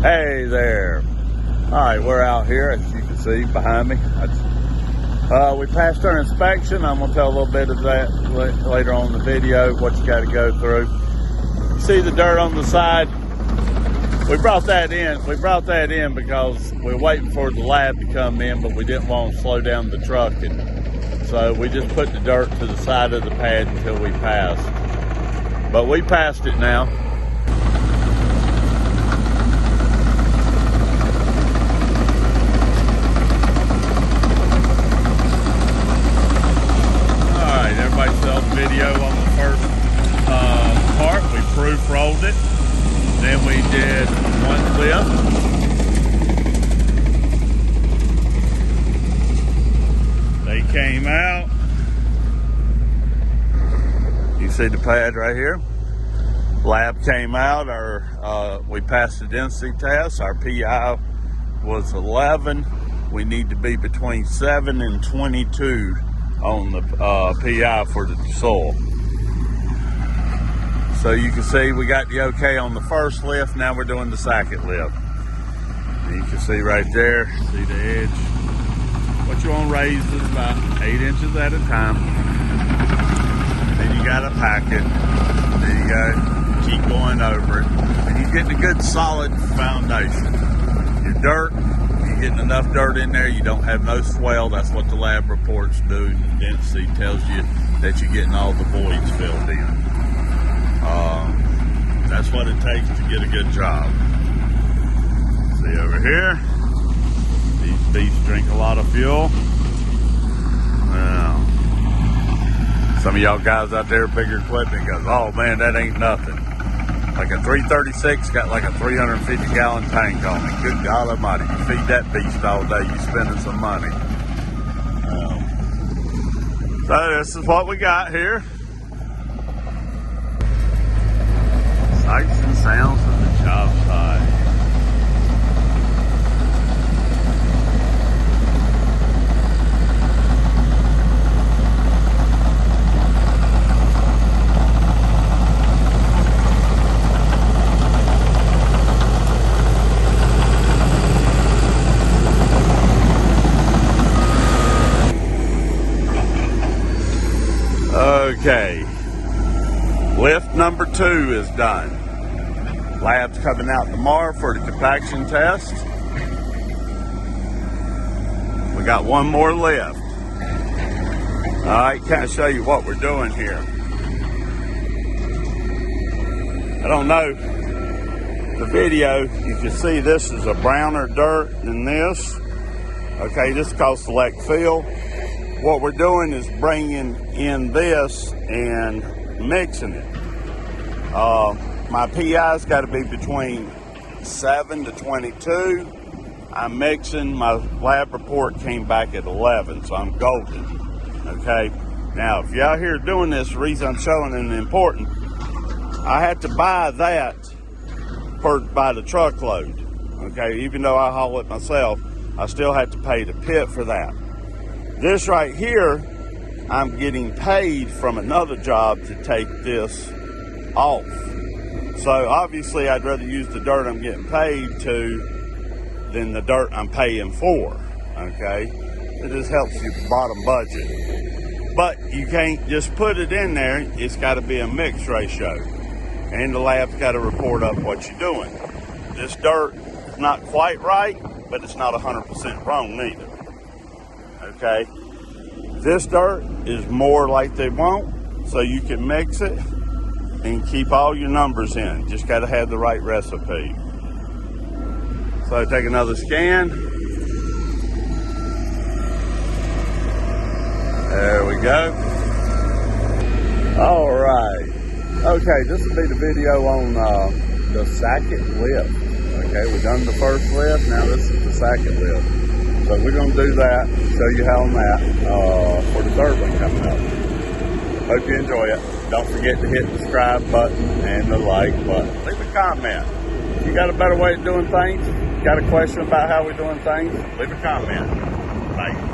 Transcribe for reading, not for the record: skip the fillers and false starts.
Hey there. All right, we're out here, as you can see behind me. We passed our inspection. I'm gonna tell a little bit of that later on in the video, what you gotta go through. You see the dirt on the side? We brought that in. We brought that in because we're waiting for the lab to come in, but we didn't want to slow down the truck. And so we just put the dirt to the side of the pad until we passed. But we passed it now. Everybody saw the video on the first part. We proof-rolled it. Then we did one lift. They came out. You see the pad right here. Lab came out. We passed the density test. Our PI was 11. We need to be between 7 and 22 on the PI for the soil. So you can see we got the okay on the first lift. Now we're doing the second lift. And you can see right there, see the edge. What you want to raise is about 8 inches at a time. Then you got to pack it. Then you got to keep going over it. And you're getting a good solid foundation. Your dirt, getting enough dirt in there, you don't have no swell. That's what the lab reports do. And density tells you that you're getting all the voids filled in. That's what it takes to get a good job. See over here, these beasts drink a lot of fuel. Now, some of y'all guys out there, bigger equipment, goes, oh man, that ain't nothing. Like a 336 got like a 350 gallon tank on it. Good God Almighty, you feed that beast all day, you spending some money. So this is what we got here. Sights and sounds of the job site. Okay, lift number 2 is done. Lab's coming out tomorrow for the compaction test. We got one more lift. All right, kind of show you what we're doing here. I don't know the video, you can see this is a browner dirt than this. Okay, this is called select fill. What we're doing is bringing in this and mixing it. My PI's got to be between 7 to 22. I'm mixing. My lab report came back at 11, so I'm golden. Okay. Now, if you're out here doing this, the reason I'm showing it important, I had to buy that by the truckload. Okay. Even though I haul it myself, I still had to pay the pit for that. This right here, I'm getting paid from another job to take this off. So obviously I'd rather use the dirt I'm getting paid to than the dirt I'm paying for, okay? It just helps you bottom budget. But you can't just put it in there, it's gotta be a mix ratio. And the lab's gotta report up what you're doing. This dirt is not quite right, but it's not 100% wrong neither. Okay, this dirt is more like they want, so you can mix it and keep all your numbers in. Just got to have the right recipe. So take another scan. There we go. All right. Okay, this will be the video on the second lift. Okay, we've done the first lift, now this is the second lift. So we're going to do that, show you how on that for the third one coming up. Hope you enjoy it. Don't forget to hit the subscribe button and the like button. Leave a comment. If you got a better way of doing things, got a question about how we're doing things, leave a comment. Thanks.